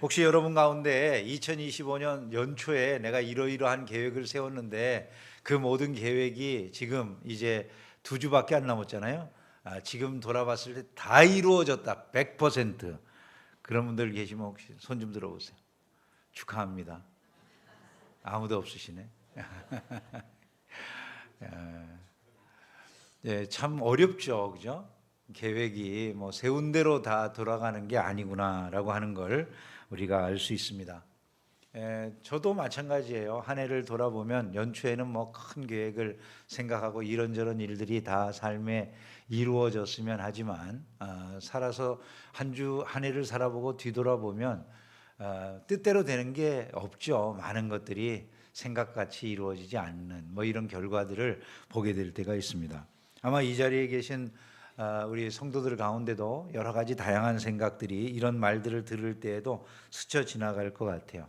혹시 여러분 가운데 2025년 연초에 내가 이러이러한 계획을 세웠는데 그 모든 계획이 지금 이제 2주밖에 안 남았잖아요. 지금 돌아봤을 때 다 이루어졌다. 100%. 그런 분들 계시면 혹시 손 좀 들어보세요. 축하합니다. 아무도 없으시네. 예, 참 어렵죠. 그죠? 계획이 뭐 세운 대로 다 돌아가는 게 아니구나라고 하는 걸 우리가 알 수 있습니다. 저도 마찬가지예요. 한 해를 돌아보면 연초에는 뭐 큰 계획을 생각하고 이런저런 일들이 다 삶에 이루어졌으면 하지만 살아서 한 해를 살아보고 뒤돌아보면 뜻대로 되는 게 없죠. 많은 것들이 생각같이 이루어지지 않는 뭐 이런 결과들을 보게 될 때가 있습니다. 아마 이 자리에 계신 우리 성도들 가운데도 여러 가지 다양한 생각들이 이런 말들을 들을 때에도 스쳐 지나갈 것 같아요.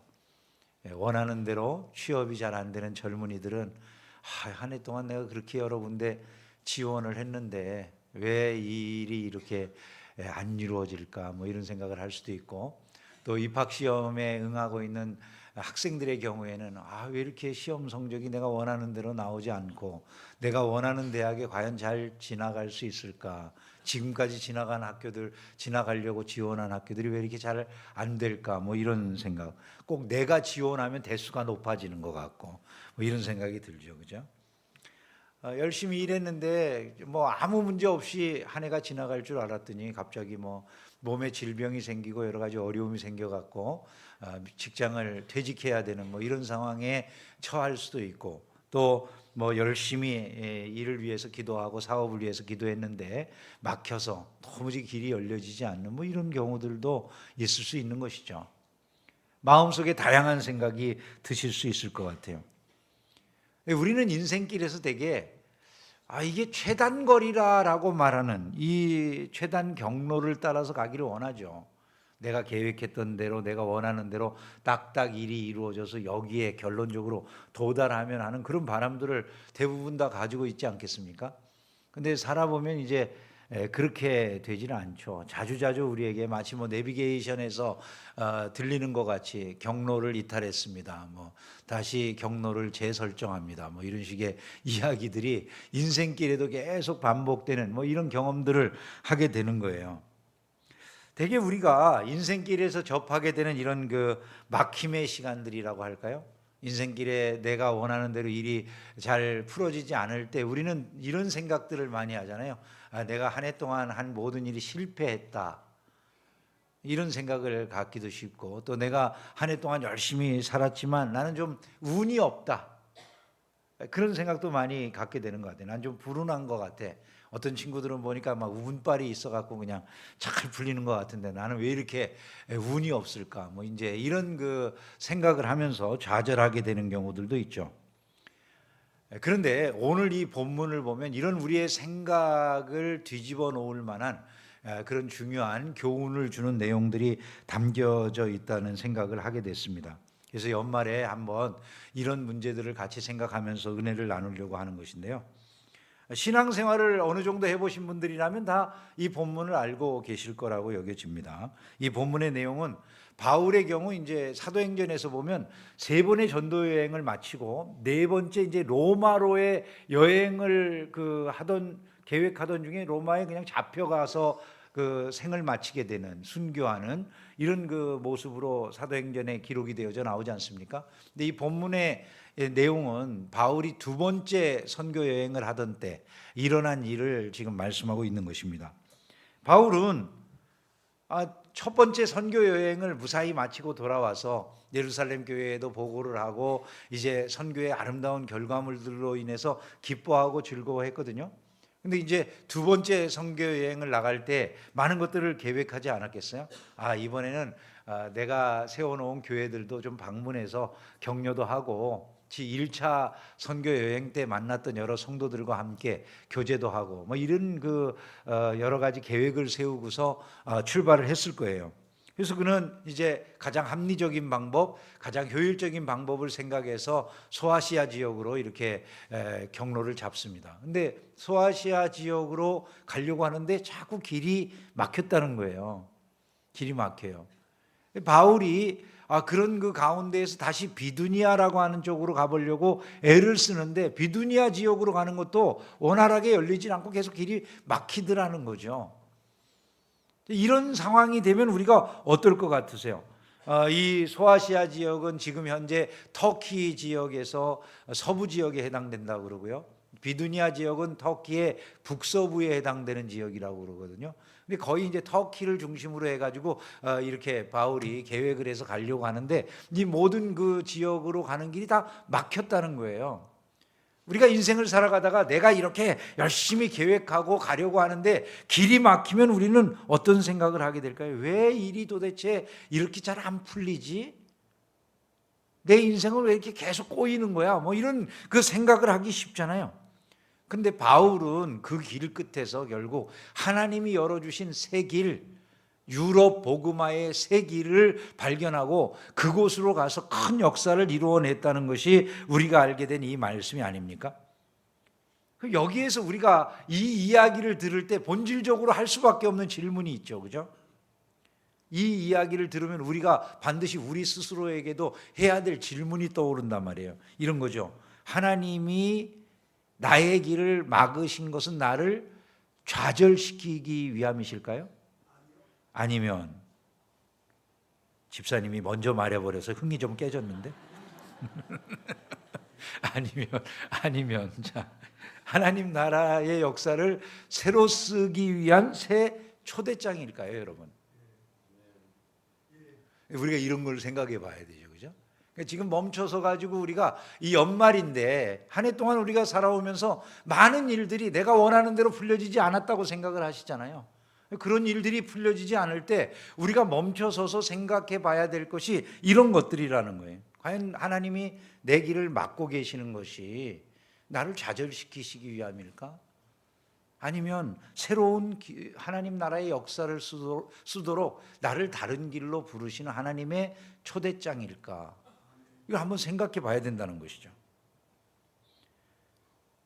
원하는 대로 취업이 잘 안 되는 젊은이들은 한 해 동안 내가 그렇게 여러 군데 지원을 했는데 왜 이 일이 이렇게 안 이루어질까 뭐 이런 생각을 할 수도 있고, 또 입학 시험에 응하고 있는 학생들의 경우에는 왜 이렇게 시험 성적이 내가 원하는 대로 나오지 않고 내가 원하는 대학에 과연 잘 지나갈 수 있을까, 지금까지 지나간 학교들, 지나가려고 지원한 학교들이 왜 이렇게 잘 안 될까 뭐 이런 생각, 꼭 내가 지원하면 대수가 높아지는 것 같고 뭐 이런 생각이 들죠. 그죠? 열심히 일했는데 뭐 아무 문제 없이 한 해가 지나갈 줄 알았더니 갑자기 뭐 몸에 질병이 생기고 여러 가지 어려움이 생겨갖고 직장을 퇴직해야 되는 뭐 이런 상황에 처할 수도 있고, 또 뭐 열심히 일을 위해서 기도하고 사업을 위해서 기도했는데 막혀서 도무지 길이 열려지지 않는 뭐 이런 경우들도 있을 수 있는 것이죠. 마음속에 다양한 생각이 드실 수 있을 것 같아요. 우리는 인생길에서 되게 이게 최단거리라고 말하는 이 최단 경로를 따라서 가기를 원하죠. 내가 계획했던 대로 내가 원하는 대로 딱딱 일이 이루어져서 여기에 결론적으로 도달하면 하는 그런 바람들을 대부분 다 가지고 있지 않겠습니까? 근데 살아보면 이제 그렇게 되지는 않죠. 자주자주 우리에게 마치 뭐 내비게이션에서 들리는 것 같이 경로를 이탈했습니다. 뭐 다시 경로를 재설정합니다. 뭐 이런 식의 이야기들이 인생길에도 계속 반복되는 뭐 이런 경험들을 하게 되는 거예요. 되게 우리가 인생길에서 접하게 되는 이런 그 막힘의 시간들이라고 할까요? 인생길에 내가 원하는 대로 일이 잘 풀어지지 않을 때 우리는 이런 생각들을 많이 하잖아요. 내가 한 해 동안 한 모든 일이 실패했다, 이런 생각을 갖기도 쉽고, 또 내가 한 해 동안 열심히 살았지만 나는 좀 운이 없다, 그런 생각도 많이 갖게 되는 것 같아요. 난 좀 불운한 것 같아. 어떤 친구들은 보니까 막 운빨이 있어갖고 그냥 잘 풀리는 것 같은데 나는 왜 이렇게 운이 없을까? 뭐 이제 이런 그 생각을 하면서 좌절하게 되는 경우들도 있죠. 그런데 오늘 이 본문을 보면 이런 우리의 생각을 뒤집어 놓을 만한 그런 중요한 교훈을 주는 내용들이 담겨져 있다는 생각을 하게 됐습니다. 그래서 연말에 한번 이런 문제들을 같이 생각하면서 은혜를 나누려고 하는 것인데요. 신앙생활을 어느 정도 해보신 분들이라면 다 이 본문을 알고 계실 거라고 여겨집니다. 이 본문의 내용은 바울의 경우 이제 사도행전에서 보면 3번의 전도 여행을 마치고 4번째 이제 로마로의 여행을 계획하던 중에 로마에 그냥 잡혀가서 그 생을 마치게 되는, 순교하는 이런 그 모습으로 사도행전에 기록이 되어져 나오지 않습니까? 근데 이 본문의 내용은 바울이 2번째 선교 여행을 하던 때 일어난 일을 지금 말씀하고 있는 것입니다. 바울은 첫 번째 선교 여행을 무사히 마치고 돌아와서 예루살렘 교회에도 보고를 하고 이제 선교의 아름다운 결과물들로 인해서 기뻐하고 즐거워했거든요. 근데 이제 2번째 선교 여행을 나갈 때 많은 것들을 계획하지 않았겠어요? 이번에는 내가 세워놓은 교회들도 좀 방문해서 격려도 하고 1차 선교 여행 때 만났던 여러 성도들과 함께 교제도 하고 뭐 이런 여러 가지 계획을 세우고서 출발을 했을 거예요. 그래서 그는 이제 가장 합리적인 방법, 가장 효율적인 방법을 생각해서 소아시아 지역으로 이렇게 경로를 잡습니다. 근데 소아시아 지역으로 가려고 하는데 자꾸 길이 막혔다는 거예요. 길이 막혀요. 바울이 그런 그 가운데에서 다시 비두니아라고 하는 쪽으로 가보려고 애를 쓰는데 비두니아 지역으로 가는 것도 원활하게 열리질 않고 계속 길이 막히더라는 거죠. 이런 상황이 되면 우리가 어떨 것 같으세요? 이 소아시아 지역은 지금 현재 터키 지역에서 서부 지역에 해당된다고 그러고요. 비두니아 지역은 터키의 북서부에 해당되는 지역이라고 그러거든요. 근데 거의 이제 터키를 중심으로 해가지고 이렇게 바울이 계획을 해서 가려고 하는데 이 모든 그 지역으로 가는 길이 다 막혔다는 거예요. 우리가 인생을 살아가다가 내가 이렇게 열심히 계획하고 가려고 하는데 길이 막히면 우리는 어떤 생각을 하게 될까요? 왜 일이 도대체 이렇게 잘 안 풀리지? 내 인생은 왜 이렇게 계속 꼬이는 거야? 뭐 이런 그 생각을 하기 쉽잖아요. 근데 바울은 그 길 끝에서 결국 하나님이 열어주신 새 길, 유럽 복음화의 새 길을 발견하고 그곳으로 가서 큰 역사를 이루어냈다는 것이 우리가 알게 된 이 말씀이 아닙니까? 여기에서 우리가 이 이야기를 들을 때 본질적으로 할 수밖에 없는 질문이 있죠, 그죠? 이 이야기를 들으면 우리가 반드시 우리 스스로에게도 해야 될 질문이 떠오른단 말이에요. 이런 거죠. 하나님이 나의 길을 막으신 것은 나를 좌절시키기 위함이실까요? 아니면 집사님이 먼저 말해버려서 흥이 좀 깨졌는데 아니면 자, 하나님 나라의 역사를 새로 쓰기 위한 새 초대장일까요, 여러분? 우리가 이런 걸 생각해 봐야 되죠, 그죠? 지금 멈춰서 가지고 우리가 이 연말인데 한 해 동안 우리가 살아오면서 많은 일들이 내가 원하는 대로 풀려지지 않았다고 생각을 하시잖아요. 그런 일들이 풀려지지 않을 때 우리가 멈춰서서 생각해 봐야 될 것이 이런 것들이라는 거예요. 과연 하나님이 내 길을 막고 계시는 것이 나를 좌절시키시기 위함일까? 아니면 새로운 하나님 나라의 역사를 쓰도록 나를 다른 길로 부르시는 하나님의 초대장일까? 이걸 한번 생각해 봐야 된다는 것이죠.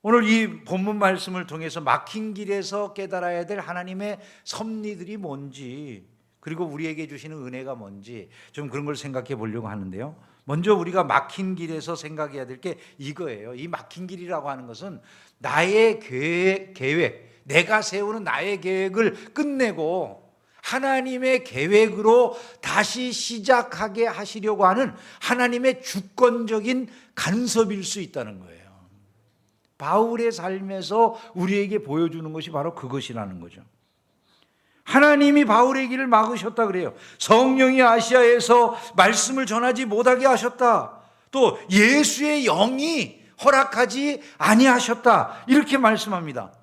오늘 이 본문 말씀을 통해서 막힌 길에서 깨달아야 될 하나님의 섭리들이 뭔지, 그리고 우리에게 주시는 은혜가 뭔지 좀 그런 걸 생각해 보려고 하는데요. 먼저 우리가 막힌 길에서 생각해야 될 게 이거예요. 이 막힌 길이라고 하는 것은 나의 계획, 내가 세우는 나의 계획을 끝내고 하나님의 계획으로 다시 시작하게 하시려고 하는 하나님의 주권적인 간섭일 수 있다는 거예요. 바울의 삶에서 우리에게 보여주는 것이 바로 그것이라는 거죠. 하나님이 바울의 길을 막으셨다 그래요. 성령이 아시아에서 말씀을 전하지 못하게 하셨다. 또 예수의 영이 허락하지 아니하셨다. 이렇게 말씀합니다.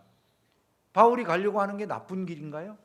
바울이 가려고 하는 게 나쁜 길인가요?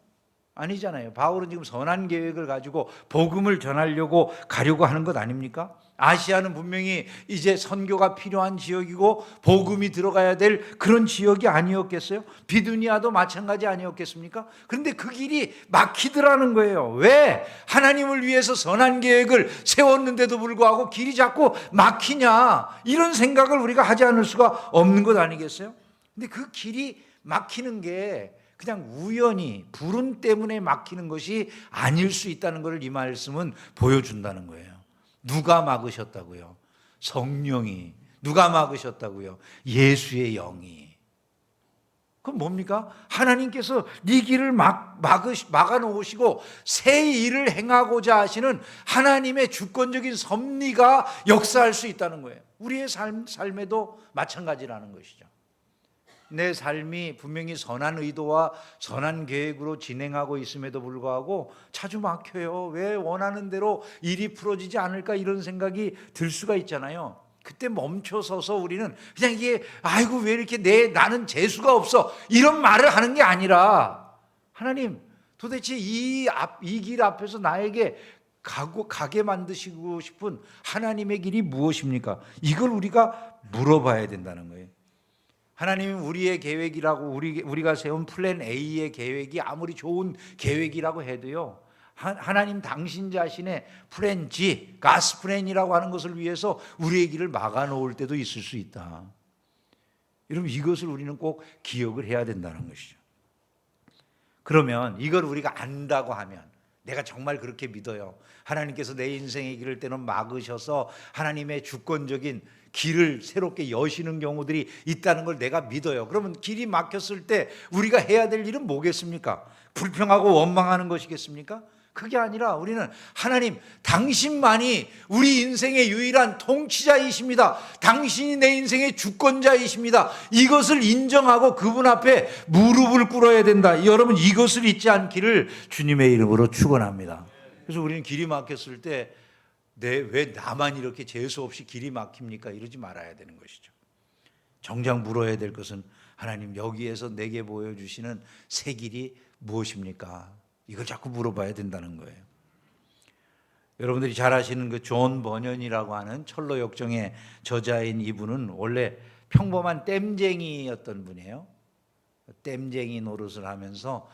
아니잖아요. 바울은 지금 선한 계획을 가지고 복음을 전하려고 가려고 하는 것 아닙니까? 아시아는 분명히 이제 선교가 필요한 지역이고 복음이 들어가야 될 그런 지역이 아니었겠어요? 비두니아도 마찬가지 아니었겠습니까? 그런데 그 길이 막히더라는 거예요. 왜? 하나님을 위해서 선한 계획을 세웠는데도 불구하고 길이 자꾸 막히냐, 이런 생각을 우리가 하지 않을 수가 없는 것 아니겠어요? 근데 그 길이 막히는 게 그냥 우연히 불운 때문에 막히는 것이 아닐 수 있다는 것을 이 말씀은 보여준다는 거예요. 누가 막으셨다고요? 성령이. 누가 막으셨다고요? 예수의 영이. 그럼 뭡니까? 하나님께서 네 길을 막아놓으시고 새 일을 행하고자 하시는 하나님의 주권적인 섭리가 역사할 수 있다는 거예요. 우리의 삶에도 마찬가지라는 것이죠. 내 삶이 분명히 선한 의도와 선한 계획으로 진행하고 있음에도 불구하고 자주 막혀요. 왜? 원하는 대로 일이 풀어지지 않을까, 이런 생각이 들 수가 있잖아요. 그때 멈춰서서 우리는 그냥 이게 아이고 왜 이렇게 나는 재수가 없어, 이런 말을 하는 게 아니라, 하나님 도대체 이 길 앞에서 나에게 가게 만드시고 싶은 하나님의 길이 무엇입니까? 이걸 우리가 물어봐야 된다는 거예요. 하나님이 우리의 계획이라고 우리가 세운 플랜 A의 계획이 아무리 좋은 계획이라고 해도요, 하나님 당신 자신의 플랜 G, 가스 플랜이라고 하는 것을 위해서 우리의 길을 막아놓을 때도 있을 수 있다. 여러분, 이것을 우리는 꼭 기억을 해야 된다는 것이죠. 그러면 이걸 우리가 안다고 하면, 내가 정말 그렇게 믿어요. 하나님께서 내 인생의 길을 때는 막으셔서 하나님의 주권적인 길을 새롭게 여시는 경우들이 있다는 걸 내가 믿어요. 그러면 길이 막혔을 때 우리가 해야 될 일은 뭐겠습니까? 불평하고 원망하는 것이겠습니까? 그게 아니라 우리는 하나님, 당신만이 우리 인생의 유일한 통치자이십니다. 당신이 내 인생의 주권자이십니다. 이것을 인정하고 그분 앞에 무릎을 꿇어야 된다. 여러분, 이것을 잊지 않기를 주님의 이름으로 축원합니다. 그래서 우리는 길이 막혔을 때 왜 나만 이렇게 재수 없이 길이 막힙니까? 이러지 말아야 되는 것이죠. 정작 물어야 될 것은 하나님, 여기에서 내게 보여주시는 새 길이 무엇입니까? 이걸 자꾸 물어봐야 된다는 거예요. 여러분들이 잘 아시는 그 존 버년이라고 하는 철로 역정의 저자인 이분은 원래 평범한 댐쟁이였던 분이에요. 댐쟁이 노릇을 하면서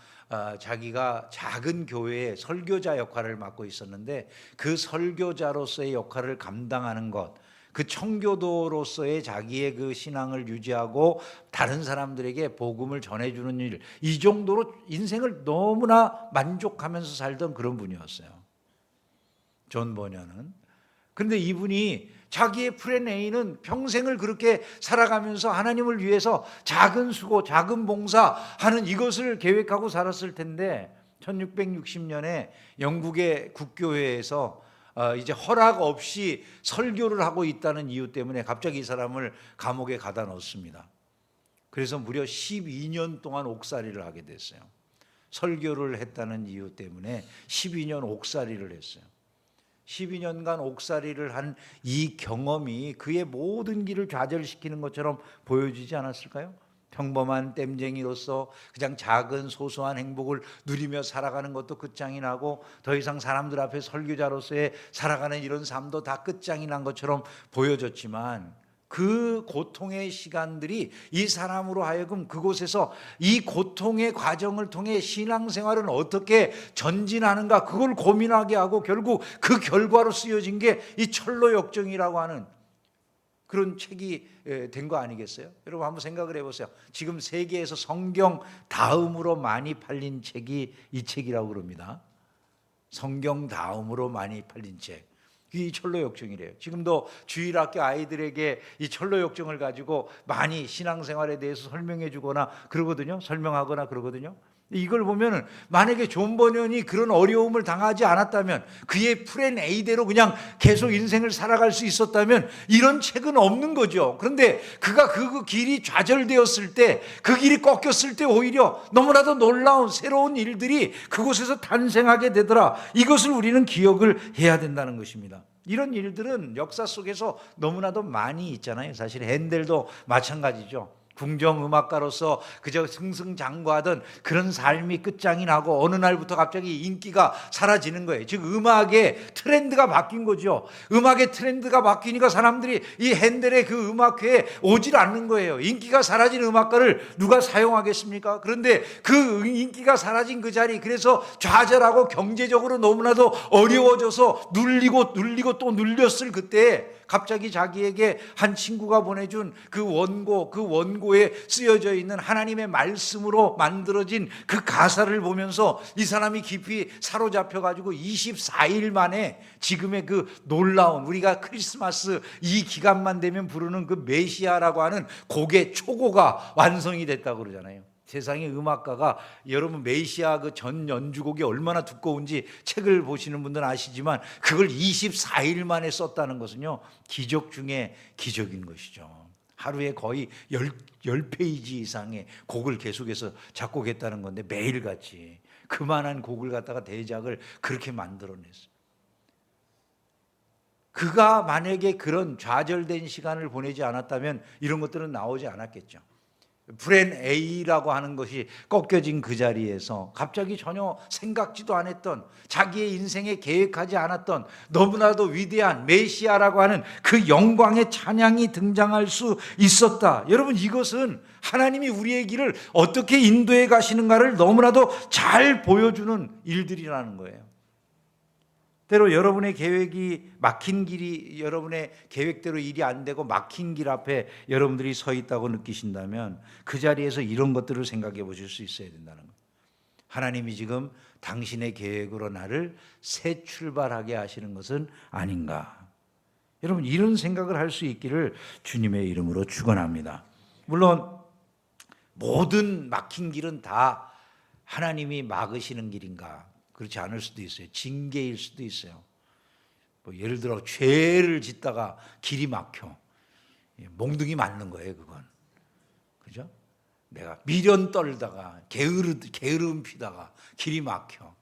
자기가 작은 교회의 설교자 역할을 맡고 있었는데 그 설교자로서의 역할을 감당하는 것, 그 청교도로서의 자기의 그 신앙을 유지하고 다른 사람들에게 복음을 전해주는 일, 이 정도로 인생을 너무나 만족하면서 살던 그런 분이었어요, 존 버년은. 그런데 이분이 자기의 프렌 A는 평생을 그렇게 살아가면서 하나님을 위해서 작은 수고, 작은 봉사하는 이것을 계획하고 살았을 텐데 1660년에 영국의 국교회에서 이제 허락 없이 설교를 하고 있다는 이유 때문에 갑자기 이 사람을 감옥에 가다 넣습니다. 그래서 무려 12년 동안 옥살이를 하게 됐어요. 설교를 했다는 이유 때문에 12년 옥살이를 했어요. 12년간 옥살이를 한 이 경험이 그의 모든 길을 좌절시키는 것처럼 보여지지 않았을까요? 평범한 댐쟁이로서 그냥 작은 소소한 행복을 누리며 살아가는 것도 끝장이 나고 더 이상 사람들 앞에 설교자로서의 살아가는 이런 삶도 다 끝장이 난 것처럼 보여졌지만 그 고통의 시간들이 이 사람으로 하여금 그곳에서 이 고통의 과정을 통해 신앙생활은 어떻게 전진하는가, 그걸 고민하게 하고 결국 그 결과로 쓰여진 게 이 철로 역정이라고 하는 그런 책이 된 거 아니겠어요? 여러분 한번 생각을 해보세요. 지금 세계에서 성경 다음으로 많이 팔린 책이 이 책이라고 그럽니다. 성경 다음으로 많이 팔린 책, 이 철로 역정이래요. 지금도 주일학교 아이들에게 이 철로 역정을 가지고 많이 신앙생활에 대해서 설명해 주거나 그러거든요. 설명하거나 그러거든요. 이걸 보면은 만약에 존 버년이 그런 어려움을 당하지 않았다면, 그의 프렌 A대로 그냥 계속 인생을 살아갈 수 있었다면 이런 책은 없는 거죠. 그런데 그가 그 길이 좌절되었을 때, 그 길이 꺾였을 때 오히려 너무나도 놀라운 새로운 일들이 그곳에서 탄생하게 되더라. 이것을 우리는 기억을 해야 된다는 것입니다. 이런 일들은 역사 속에서 너무나도 많이 있잖아요. 사실 핸델도 마찬가지죠. 궁정음악가로서 그저 승승장구하던 그런 삶이 끝장이 나고 어느 날부터 갑자기 인기가 사라지는 거예요. 즉 음악의 트렌드가 바뀐 거죠. 음악의 트렌드가 바뀌니까 사람들이 이 핸델의 그 음악회에 오질 않는 거예요. 인기가 사라진 음악가를 누가 사용하겠습니까? 그런데 그 인기가 사라진 그 자리, 그래서 좌절하고 경제적으로 너무나도 어려워져서 눌리고 또 눌렸을 그때 갑자기 자기에게 한 친구가 보내준 그 원고에 쓰여져 있는 하나님의 말씀으로 만들어진 그 가사를 보면서 이 사람이 깊이 사로잡혀가지고 24일 만에 지금의 그 놀라운, 우리가 크리스마스 이 기간만 되면 부르는 그 메시아라고 하는 곡의 초고가 완성이 됐다고 그러잖아요. 세상의 음악가가, 여러분 메시아 그 전 연주곡이 얼마나 두꺼운지 책을 보시는 분들은 아시지만 그걸 24일 만에 썼다는 것은요, 기적 중에 기적인 것이죠. 하루에 거의 10페이지 이상의 곡을 계속해서 작곡했다는 건데, 매일같이 그만한 곡을 갖다가 대작을 그렇게 만들어냈어요. 그가 만약에 그런 좌절된 시간을 보내지 않았다면 이런 것들은 나오지 않았겠죠. 프렌 A라고 하는 것이 꺾여진 그 자리에서 갑자기 전혀 생각지도 않았던, 자기의 인생에 계획하지 않았던 너무나도 위대한 메시아라고 하는 그 영광의 찬양이 등장할 수 있었다. 여러분, 이것은 하나님이 우리의 길을 어떻게 인도해 가시는가를 너무나도 잘 보여주는 일들이라는 거예요. 때로 여러분의 계획이 막힌 길이, 여러분의 계획대로 일이 안 되고 막힌 길 앞에 여러분들이 서 있다고 느끼신다면 그 자리에서 이런 것들을 생각해 보실 수 있어야 된다는 거예요. 하나님이 지금 당신의 계획으로 나를 새 출발하게 하시는 것은 아닌가. 여러분, 이런 생각을 할 수 있기를 주님의 이름으로 축원합니다. 물론 모든 막힌 길은 다 하나님이 막으시는 길인가? 그렇지 않을 수도 있어요. 징계일 수도 있어요. 뭐 예를 들어 죄를 짓다가 길이 막혀. 몽둥이 맞는 거예요, 그건. 그죠? 내가 미련 떨다가 게으름 피다가 길이 막혀.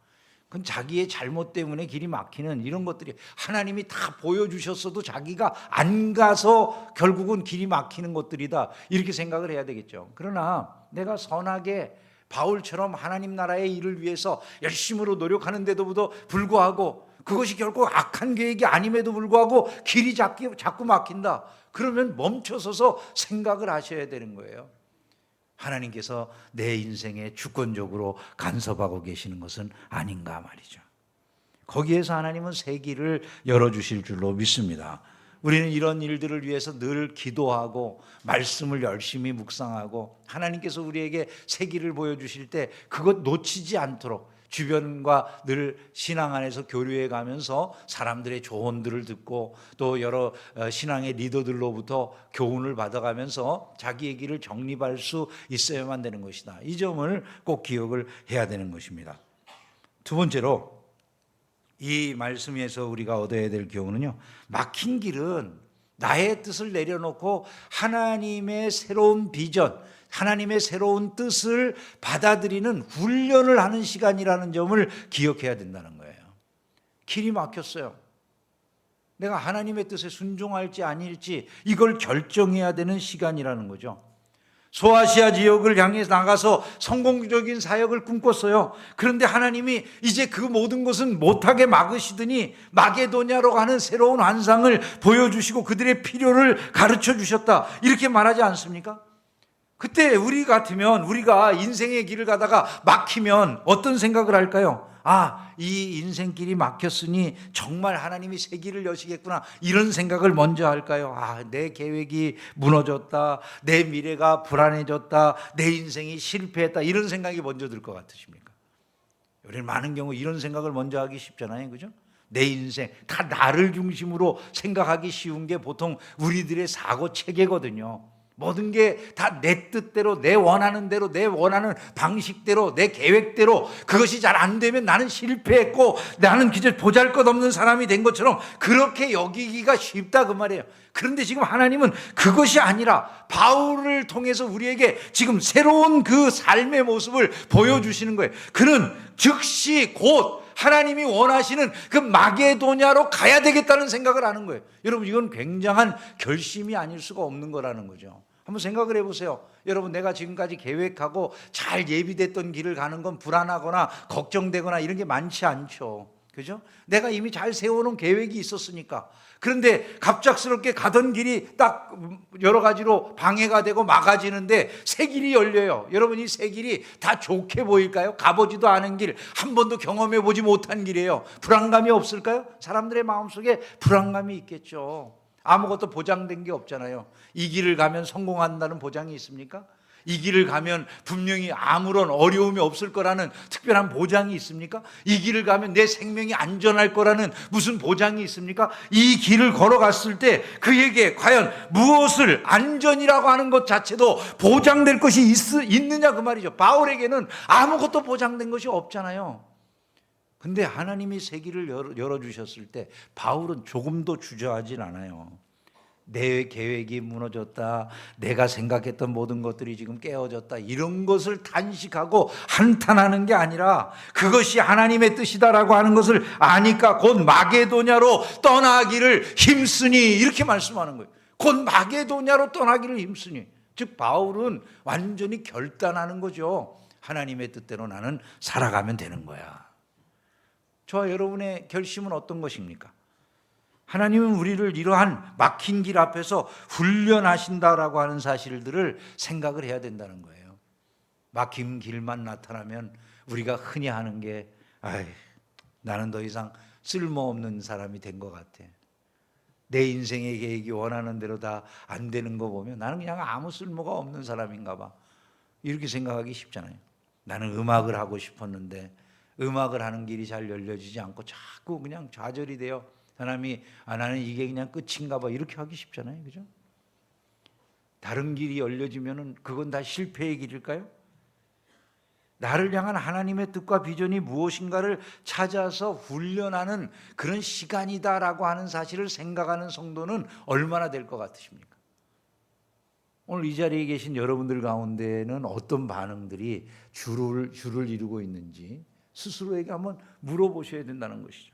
그건 자기의 잘못 때문에 길이 막히는 이런 것들이 하나님이 다 보여주셨어도 자기가 안 가서 결국은 길이 막히는 것들이다. 이렇게 생각을 해야 되겠죠. 그러나 내가 선하게 바울처럼 하나님 나라의 일을 위해서 열심으로 노력하는데도 불구하고 그것이 결국 악한 계획이 아님에도 불구하고 길이 자꾸 막힌다. 그러면 멈춰서서 생각을 하셔야 되는 거예요. 하나님께서 내 인생에 주권적으로 간섭하고 계시는 것은 아닌가 말이죠. 거기에서 하나님은 새 길을 열어주실 줄로 믿습니다. 우리는 이런 일들을 위해서 늘 기도하고 말씀을 열심히 묵상하고 하나님께서 우리에게 새 길을 보여주실 때 그것 놓치지 않도록 주변과 늘 신앙 안에서 교류해 가면서 사람들의 조언들을 듣고 또 여러 신앙의 리더들로부터 교훈을 받아가면서 자기의 길을 정립할 수 있어야만 되는 것이다. 이 점을 꼭 기억을 해야 되는 것입니다. 두 번째로 이 말씀에서 우리가 얻어야 될 교훈은요, 막힌 길은 나의 뜻을 내려놓고 하나님의 새로운 비전, 하나님의 새로운 뜻을 받아들이는 훈련을 하는 시간이라는 점을 기억해야 된다는 거예요. 길이 막혔어요. 내가 하나님의 뜻에 순종할지 아닐지 이걸 결정해야 되는 시간이라는 거죠. 소아시아 지역을 향해 나가서 성공적인 사역을 꿈꿨어요. 그런데 하나님이 이제 그 모든 것은 못하게 막으시더니 마게도냐로 가는 새로운 환상을 보여주시고 그들의 필요를 가르쳐 주셨다. 이렇게 말하지 않습니까? 그때 우리 같으면 우리가 인생의 길을 가다가 막히면 어떤 생각을 할까요? 아, 이 인생길이 막혔으니 정말 하나님이 새 길을 여시겠구나, 이런 생각을 먼저 할까요? 아, 내 계획이 무너졌다, 내 미래가 불안해졌다, 내 인생이 실패했다, 이런 생각이 먼저 들 것 같으십니까? 우리는 많은 경우 이런 생각을 먼저 하기 쉽잖아요, 그죠? 내 인생 다 나를 중심으로 생각하기 쉬운 게 보통 우리들의 사고 체계거든요. 모든 게 다 내 뜻대로, 내 원하는 대로, 내 원하는 방식대로, 내 계획대로, 그것이 잘 안 되면 나는 실패했고 나는 그저 보잘것없는 사람이 된 것처럼 그렇게 여기기가 쉽다, 그 말이에요. 그런데 지금 하나님은 그것이 아니라 바울을 통해서 우리에게 지금 새로운 그 삶의 모습을 보여주시는 거예요. 그는 즉시 곧 하나님이 원하시는 그 마게도냐로 가야 되겠다는 생각을 하는 거예요. 여러분, 이건 굉장한 결심이 아닐 수가 없는 거라는 거죠. 한번 생각을 해보세요. 여러분, 내가 지금까지 계획하고 잘 예비됐던 길을 가는 건 불안하거나 걱정되거나 이런 게 많지 않죠. 그죠? 내가 이미 잘 세워놓은 계획이 있었으니까. 그런데 갑작스럽게 가던 길이 딱 여러 가지로 방해가 되고 막아지는데 새 길이 열려요. 여러분, 이 새 길이 다 좋게 보일까요? 가보지도 않은 길, 한 번도 경험해 보지 못한 길이에요. 불안감이 없을까요? 사람들의 마음속에 불안감이 있겠죠. 아무것도 보장된 게 없잖아요. 이 길을 가면 성공한다는 보장이 있습니까? 이 길을 가면 분명히 아무런 어려움이 없을 거라는 특별한 보장이 있습니까? 이 길을 가면 내 생명이 안전할 거라는 무슨 보장이 있습니까? 이 길을 걸어갔을 때 그에게 과연 무엇을 안전이라고 하는 것 자체도 보장될 것이 있느냐, 그 말이죠. 바울에게는 아무것도 보장된 것이 없잖아요. 근데 하나님이 새 길을 열어주셨을 때 바울은 조금도 주저하진 않아요. 내 계획이 무너졌다, 내가 생각했던 모든 것들이 지금 깨어졌다, 이런 것을 단식하고 한탄하는 게 아니라 그것이 하나님의 뜻이다라고 하는 것을 아니까 곧 마게도냐로 떠나기를 힘쓰니, 이렇게 말씀하는 거예요. 곧 마게도냐로 떠나기를 힘쓰니, 즉 바울은 완전히 결단하는 거죠. 하나님의 뜻대로 나는 살아가면 되는 거야. 저와 여러분의 결심은 어떤 것입니까? 하나님은 우리를 이러한 막힌 길 앞에서 훈련하신다라고 하는 사실들을 생각을 해야 된다는 거예요. 막힌 길만 나타나면 우리가 흔히 하는 게, 나는 더 이상 쓸모없는 사람이 된 것 같아. 내 인생의 계획이 원하는 대로 다 안 되는 거 보면 나는 그냥 아무 쓸모가 없는 사람인가 봐. 이렇게 생각하기 쉽잖아요. 나는 음악을 하고 싶었는데 음악을 하는 길이 잘 열려지지 않고 자꾸 그냥 좌절이 돼요. 사람이 나는 이게 그냥 끝인가 봐 이렇게 하기 쉽잖아요. 그죠? 다른 길이 열려지면은 그건 다 실패의 길일까요? 나를 향한 하나님의 뜻과 비전이 무엇인가를 찾아서 훈련하는 그런 시간이다라고 하는 사실을 생각하는 성도는 얼마나 될 것 같으십니까? 오늘 이 자리에 계신 여러분들 가운데는 어떤 반응들이 주를 이루고 있는지 스스로에게 한번 물어보셔야 된다는 것이죠.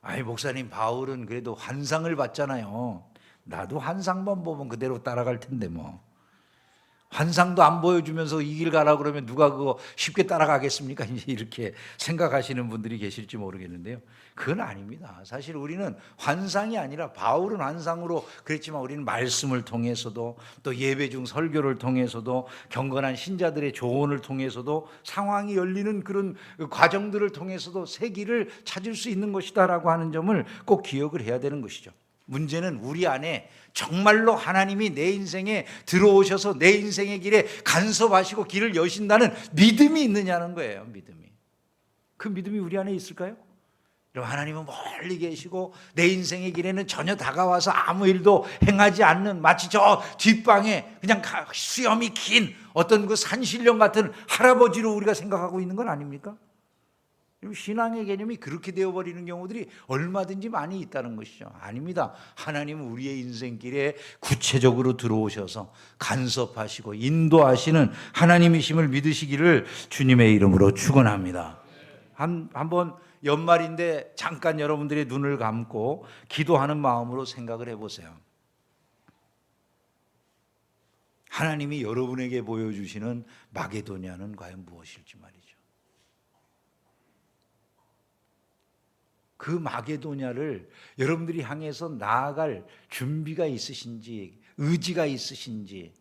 아니 목사님, 바울은 그래도 환상을 봤잖아요. 나도 환상만 보면 그대로 따라갈 텐데 뭐. 환상도 안 보여주면서 이 길 가라 그러면 누가 그거 쉽게 따라가겠습니까? 이제 이렇게 생각하시는 분들이 계실지 모르겠는데요. 그건 아닙니다. 사실 우리는 환상이 아니라, 바울은 환상으로 그랬지만 우리는 말씀을 통해서도 또 예배 중 설교를 통해서도 경건한 신자들의 조언을 통해서도 상황이 열리는 그런 과정들을 통해서도 새 길을 찾을 수 있는 것이다라고 하는 점을 꼭 기억을 해야 되는 것이죠. 문제는 우리 안에 정말로 하나님이 내 인생에 들어오셔서 내 인생의 길에 간섭하시고 길을 여신다는 믿음이 있느냐는 거예요. 믿음이. 그 믿음이 우리 안에 있을까요? 그럼 하나님은 멀리 계시고 내 인생의 길에는 전혀 다가와서 아무 일도 행하지 않는, 마치 저 뒷방에 그냥 수염이 긴 어떤 그 산신령 같은 할아버지로 우리가 생각하고 있는 건 아닙니까? 신앙의 개념이 그렇게 되어버리는 경우들이 얼마든지 많이 있다는 것이죠. 아닙니다. 하나님은 우리의 인생길에 구체적으로 들어오셔서 간섭하시고 인도하시는 하나님이심을 믿으시기를 주님의 이름으로 축원합니다. 한번 연말인데 잠깐 여러분들의 눈을 감고 기도하는 마음으로 생각을 해보세요. 하나님이 여러분에게 보여주시는 마게도냐는 과연 무엇일지 말이죠. 그 마게도냐를 여러분들이 향해서 나아갈 준비가 있으신지, 의지가 있으신지,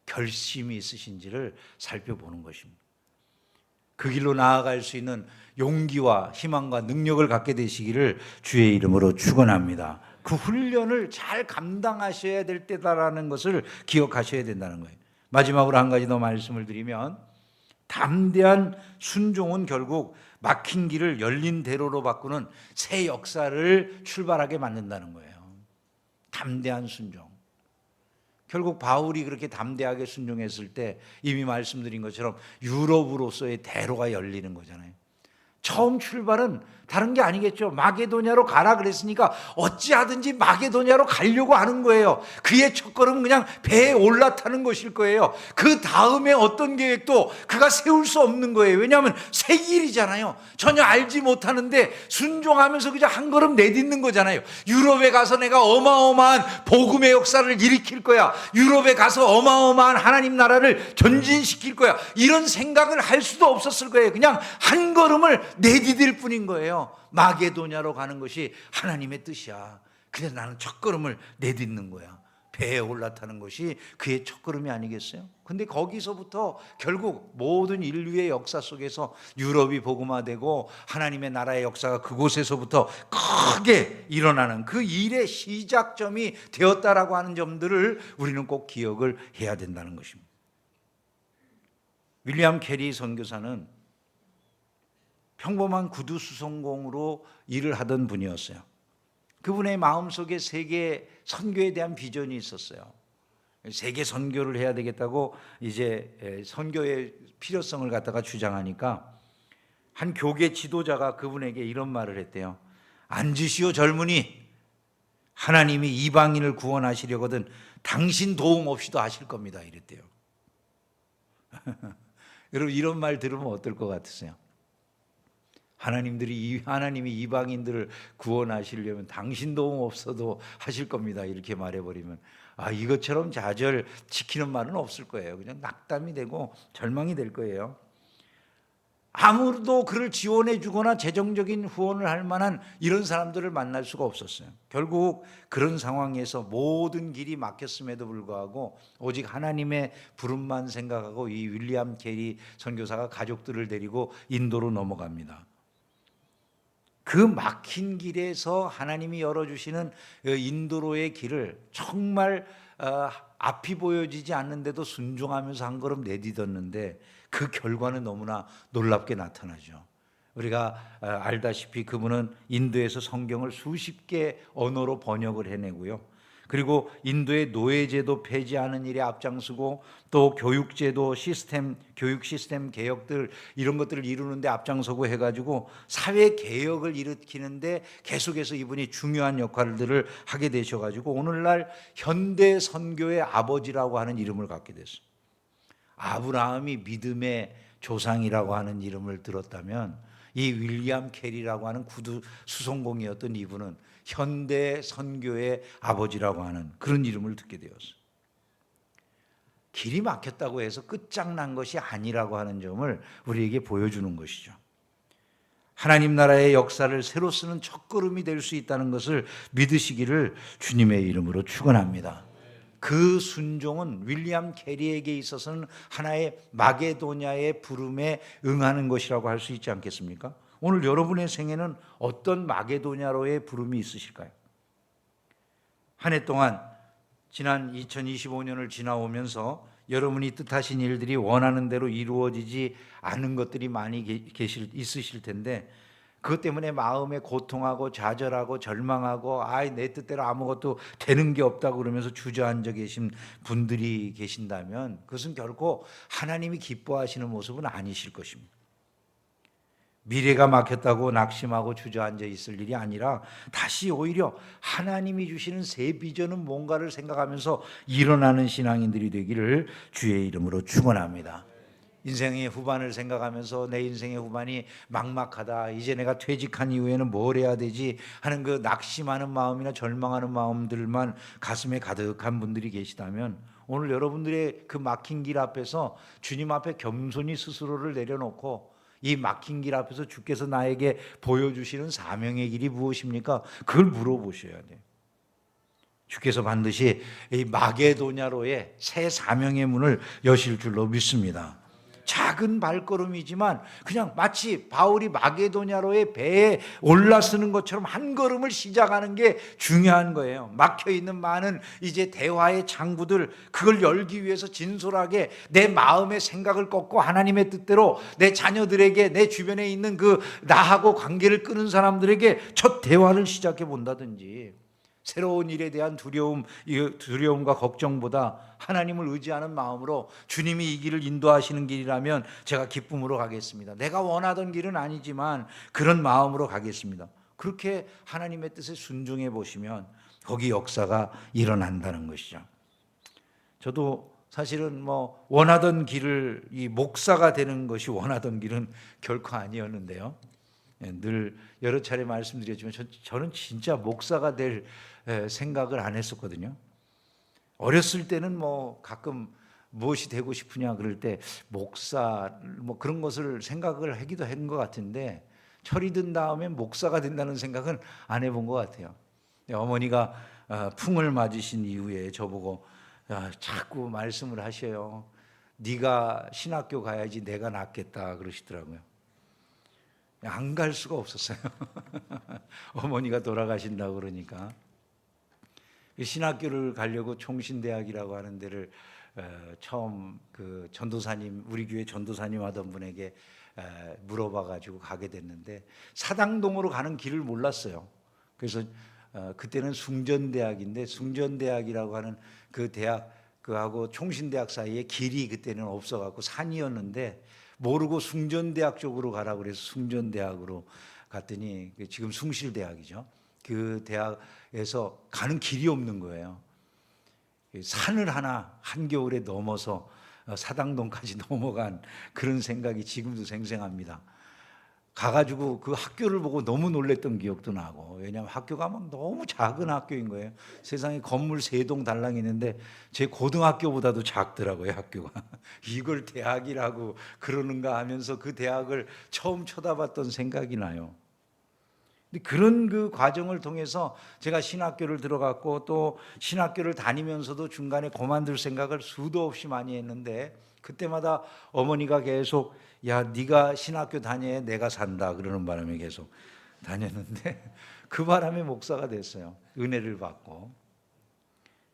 결심이 있으신지를 살펴보는 것입니다. 그 길로 나아갈 수 있는 용기와 희망과 능력을 갖게 되시기를 주의 이름으로 축원합니다. 그 훈련을 잘 감당하셔야 될 때다라는 것을 기억하셔야 된다는 거예요. 마지막으로 한 가지 더 말씀을 드리면, 담대한 순종은 결국 막힌 길을 열린 대로로 바꾸는 새 역사를 출발하게 만든다는 거예요. 담대한 순종. 결국 바울이 그렇게 담대하게 순종했을 때 이미 말씀드린 것처럼 유럽으로서의 대로가 열리는 거잖아요. 처음 출발은 다른 게 아니겠죠. 마게도냐로 가라 그랬으니까 어찌하든지 마게도냐로 가려고 하는 거예요. 그의 첫걸음은 그냥 배에 올라타는 것일 거예요. 그 다음에 어떤 계획도 그가 세울 수 없는 거예요. 왜냐하면 새 길이잖아요. 전혀 알지 못하는데 순종하면서 그저 한 걸음 내딛는 거잖아요. 유럽에 가서 내가 어마어마한 복음의 역사를 일으킬 거야. 유럽에 가서 어마어마한 하나님 나라를 전진시킬 거야. 이런 생각을 할 수도 없었을 거예요. 그냥 한 걸음을 내디딜 뿐인 거예요. 마게도냐로 가는 것이 하나님의 뜻이야. 그래서 나는 첫걸음을 내딛는 거야. 배에 올라타는 것이 그의 첫걸음이 아니겠어요? 근데 거기서부터 결국 모든 인류의 역사 속에서 유럽이 복음화되고 하나님의 나라의 역사가 그곳에서부터 크게 일어나는 그 일의 시작점이 되었다라고 하는 점들을 우리는 꼭 기억을 해야 된다는 것입니다. 윌리엄 캐리 선교사는 평범한 구두 수송공으로 일을 하던 분이었어요. 그분의 마음속에 세계 선교에 대한 비전이 있었어요. 세계 선교를 해야 되겠다고 이제 선교의 필요성을 갖다가 주장하니까 한 교계 지도자가 그분에게 이런 말을 했대요. 앉으시오 젊은이, 하나님이 이방인을 구원하시려거든 당신 도움 없이도 하실 겁니다 이랬대요. 여러분 이런 말 들으면 어떨 것 같으세요? 하나님이 이방인들을 구원하시려면 당신 도움 없어도 하실 겁니다 이렇게 말해버리면 이것처럼 좌절 지키는 말은 없을 거예요. 그냥 낙담이 되고 절망이 될 거예요. 아무도 그를 지원해 주거나 재정적인 후원을 할 만한 이런 사람들을 만날 수가 없었어요. 결국 그런 상황에서 모든 길이 막혔음에도 불구하고 오직 하나님의 부름만 생각하고 이 윌리엄 캐리 선교사가 가족들을 데리고 인도로 넘어갑니다. 그 막힌 길에서 하나님이 열어주시는 인도로의 길을 정말 앞이 보여지지 않는데도 순종하면서 한 걸음 내딛었는데 그 결과는 너무나 놀랍게 나타나죠. 우리가 알다시피 그분은 인도에서 성경을 수십 개 언어로 번역을 해내고요. 그리고 인도의 노예제도 폐지하는 일에 앞장서고 또 교육제도 시스템, 교육 시스템 개혁들 이런 것들을 이루는데 앞장서고 해가지고 사회 개혁을 일으키는데 계속해서 이분이 중요한 역할들을 하게 되셔가지고 오늘날 현대 선교의 아버지라고 하는 이름을 갖게 됐어요. 아브라함이 믿음의 조상이라고 하는 이름을 들었다면 이 윌리엄 캐리라고 하는 구두 수송공이었던 이분은 현대 선교의 아버지라고 하는 그런 이름을 듣게 되었어요. 길이 막혔다고 해서 끝장난 것이 아니라고 하는 점을 우리에게 보여주는 것이죠. 하나님 나라의 역사를 새로 쓰는 첫걸음이 될 수 있다는 것을 믿으시기를 주님의 이름으로 축원합니다. 그 순종은 윌리엄 캐리에게 있어서는 하나의 마게도냐의 부름에 응하는 것이라고 할 수 있지 않겠습니까? 오늘 여러분의 생에는 어떤 마게도냐로의 부름이 있으실까요? 한 해 동안 지난 2025년을 지나오면서 여러분이 뜻하신 일들이 원하는 대로 이루어지지 않은 것들이 많이 있으실 텐데 그것 때문에 마음에 고통하고 좌절하고 절망하고 내 뜻대로 아무것도 되는 게 없다고 그러면서 주저앉아 계신 분들이 계신다면 그것은 결코 하나님이 기뻐하시는 모습은 아니실 것입니다. 미래가 막혔다고 낙심하고 주저앉아 있을 일이 아니라 다시 오히려 하나님이 주시는 새 비전은 뭔가를 생각하면서 일어나는 신앙인들이 되기를 주의 이름으로 축원합니다. 인생의 후반을 생각하면서 내 인생의 후반이 막막하다, 이제 내가 퇴직한 이후에는 뭘 해야 되지 하는 그 낙심하는 마음이나 절망하는 마음들만 가슴에 가득한 분들이 계시다면 오늘 여러분들의 그 막힌 길 앞에서 주님 앞에 겸손히 스스로를 내려놓고 이 막힌 길 앞에서 주께서 나에게 보여주시는 사명의 길이 무엇입니까? 그걸 물어보셔야 돼요. 주께서 반드시 이 마게도냐로의 새 사명의 문을 여실 줄로 믿습니다. 작은 발걸음이지만 그냥 마치 바울이 마게도냐로의 배에 올라서는 것처럼 한 걸음을 시작하는 게 중요한 거예요. 막혀있는 많은 이제 대화의 창구들, 그걸 열기 위해서 진솔하게 내 마음의 생각을 꺾고 하나님의 뜻대로 내 자녀들에게, 내 주변에 있는 그 나하고 관계를 끊은 사람들에게 첫 대화를 시작해 본다든지, 새로운 일에 대한 두려움과 걱정보다 하나님을 의지하는 마음으로 주님이 이 길을 인도하시는 길이라면 제가 기쁨으로 가겠습니다. 내가 원하던 길은 아니지만 그런 마음으로 가겠습니다. 그렇게 하나님의 뜻에 순종해 보시면 거기 역사가 일어난다는 것이죠. 저도 사실은 원하던 길을, 이 목사가 되는 것이 원하던 길은 결코 아니었는데요. 늘 여러 차례 말씀드렸지만 저는 진짜 목사가 될 생각을 안 했었거든요. 어렸을 때는 가끔 무엇이 되고 싶으냐 그럴 때 목사 그런 것을 생각을 하기도 한 것 같은데 철이 든 다음에 목사가 된다는 생각은 안 해본 것 같아요. 어머니가 풍을 맞으신 이후에 저보고 자꾸 말씀을 하셔요. 네가 신학교 가야지 내가 낫겠다 그러시더라고요. 안 갈 수가 없었어요. 어머니가 돌아가신다고 그러니까. 신학교를 가려고 총신대학이라고 하는 데를 처음 그 전도사님, 우리 교회 전도사님 하던 분에게 물어봐 가지고 가게 됐는데 사당동으로 가는 길을 몰랐어요. 그래서 그때는 숭전대학인데 숭전대학이라고 하는 그 대학 그하고 총신대학 사이에 길이 그때는 없어 갖고 산이었는데 모르고 숭전대학 쪽으로 가라고 그래서 숭전대학으로 갔더니 지금 숭실대학이죠. 그 대학에서 가는 길이 없는 거예요. 산을 하나 한겨울에 넘어서 사당동까지 넘어간 그런 생각이 지금도 생생합니다. 가가지고 그 학교를 보고 너무 놀랬던 기억도 나고, 왜냐하면 학교가 막 너무 작은 학교인 거예요. 세상에 건물 3동 달랑 있는데 제 고등학교보다도 작더라고요, 학교가. 이걸 대학이라고 그러는가 하면서 그 대학을 처음 쳐다봤던 생각이 나요. 근데 그런 그 과정을 통해서 제가 신학교를 들어갔고 또 신학교를 다니면서도 중간에 그만둘 생각을 수도 없이 많이 했는데 그때마다 어머니가 계속 네가 신학교 다녀야 내가 산다 그러는 바람에 계속 다녔는데 그 바람에 목사가 됐어요. 은혜를 받고.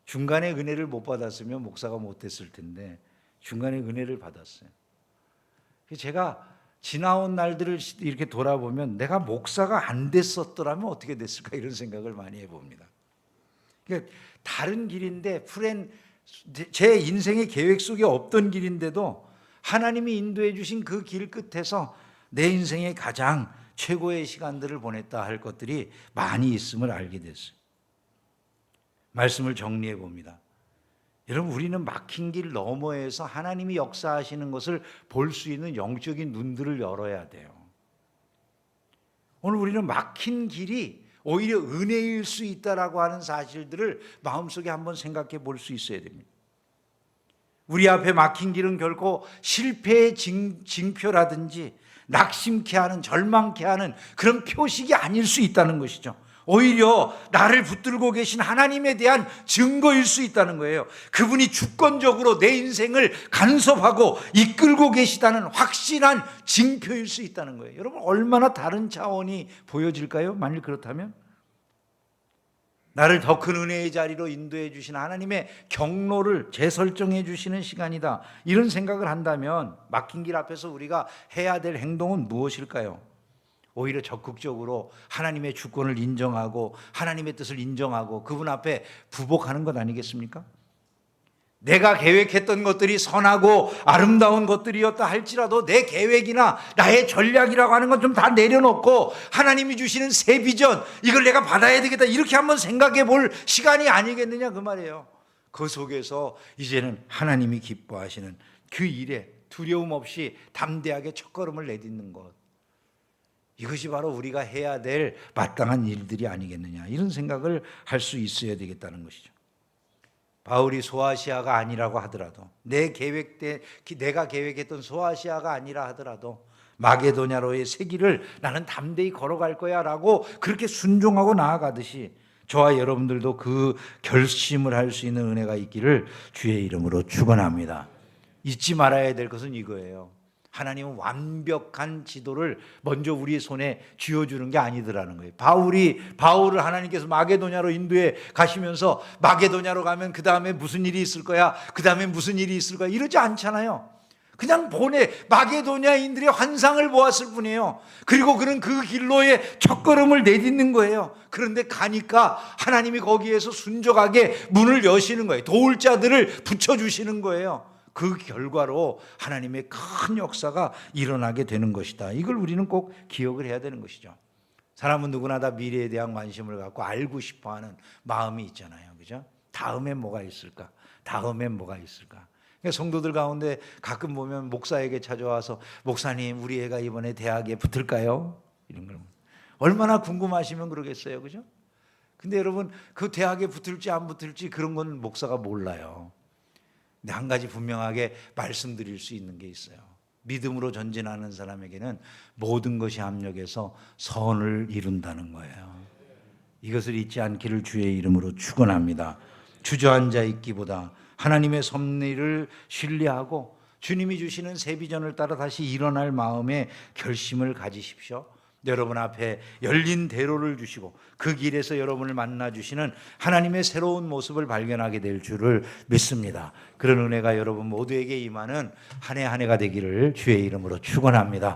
중간에 은혜를 못 받았으면 목사가 못 됐을 텐데 중간에 은혜를 받았어요. 제가 지나온 날들을 이렇게 돌아보면 내가 목사가 안 됐었더라면 어떻게 됐을까 이런 생각을 많이 해봅니다. 그러니까 다른 길인데 제 인생의 계획 속에 없던 길인데도 하나님이 인도해 주신 그 길 끝에서 내 인생의 가장 최고의 시간들을 보냈다 할 것들이 많이 있음을 알게 됐어요. 말씀을 정리해 봅니다. 여러분, 우리는 막힌 길 너머에서 하나님이 역사하시는 것을 볼 수 있는 영적인 눈들을 열어야 돼요. 오늘 우리는 막힌 길이 오히려 은혜일 수 있다라고 하는 사실들을 마음속에 한번 생각해 볼 수 있어야 됩니다. 우리 앞에 막힌 길은 결코 실패의 징표라든지 낙심케 하는, 절망케 하는 그런 표식이 아닐 수 있다는 것이죠. 오히려 나를 붙들고 계신 하나님에 대한 증거일 수 있다는 거예요. 그분이 주권적으로 내 인생을 간섭하고 이끌고 계시다는 확실한 징표일 수 있다는 거예요. 여러분, 얼마나 다른 차원이 보여질까요? 만일 그렇다면 나를 더 큰 은혜의 자리로 인도해 주신 하나님의 경로를 재설정해 주시는 시간이다, 이런 생각을 한다면 막힌 길 앞에서 우리가 해야 될 행동은 무엇일까요? 오히려 적극적으로 하나님의 주권을 인정하고 하나님의 뜻을 인정하고 그분 앞에 부복하는 것 아니겠습니까? 내가 계획했던 것들이 선하고 아름다운 것들이었다 할지라도 내 계획이나 나의 전략이라고 하는 건 좀 다 내려놓고 하나님이 주시는 새 비전, 이걸 내가 받아야 되겠다, 이렇게 한번 생각해 볼 시간이 아니겠느냐 그 말이에요. 그 속에서 이제는 하나님이 기뻐하시는 그 일에 두려움 없이 담대하게 첫걸음을 내딛는 것, 이것이 바로 우리가 해야 될 마땅한 일들이 아니겠느냐, 이런 생각을 할 수 있어야 되겠다는 것이죠. 바울이 소아시아가 아니라고 하더라도, 내가 계획했던 소아시아가 아니라 하더라도 마게도냐로의 새 길을 나는 담대히 걸어갈 거야 라고 그렇게 순종하고 나아가듯이 저와 여러분들도 그 결심을 할 수 있는 은혜가 있기를 주의 이름으로 축원합니다. 잊지 말아야 될 것은 이거예요. 하나님은 완벽한 지도를 먼저 우리 손에 쥐어주는 게 아니더라는 거예요. 바울을 하나님께서 마게도냐로 인도해 가시면서 마게도냐로 가면 그 다음에 무슨 일이 있을 거야, 그 다음에 무슨 일이 있을 거야, 이러지 않잖아요. 그냥 마게도냐인들의 환상을 보았을 뿐이에요. 그리고 그는 그 길로의 첫걸음을 내딛는 거예요. 그런데 가니까 하나님이 거기에서 순적하게 문을 여시는 거예요. 도울 자들을 붙여주시는 거예요. 그 결과로 하나님의 큰 역사가 일어나게 되는 것이다. 이걸 우리는 꼭 기억을 해야 되는 것이죠. 사람은 누구나 다 미래에 대한 관심을 갖고 알고 싶어하는 마음이 있잖아요, 그죠? 다음엔 뭐가 있을까? 다음엔 뭐가 있을까? 그러니까 성도들 가운데 가끔 보면 목사에게 찾아와서 목사님, 우리 애가 이번에 대학에 붙을까요? 이런 걸 얼마나 궁금하시면 그러겠어요, 그죠? 근데 여러분, 그 대학에 붙을지 안 붙을지 그런 건 목사가 몰라요. 근데 한 가지 분명하게 말씀드릴 수 있는 게 있어요. 믿음으로 전진하는 사람에게는 모든 것이 합력해서 선을 이룬다는 거예요. 이것을 잊지 않기를 주의 이름으로 축원합니다. 주저앉아 있기보다 하나님의 섭리를 신뢰하고 주님이 주시는 새 비전을 따라 다시 일어날 마음의 결심을 가지십시오. 여러분 앞에 열린 대로를 주시고 그 길에서 여러분을 만나 주시는 하나님의 새로운 모습을 발견하게 될 줄을 믿습니다. 그런 은혜가 여러분 모두에게 임하는 한 해 한 해가 되기를 주의 이름으로 축원합니다.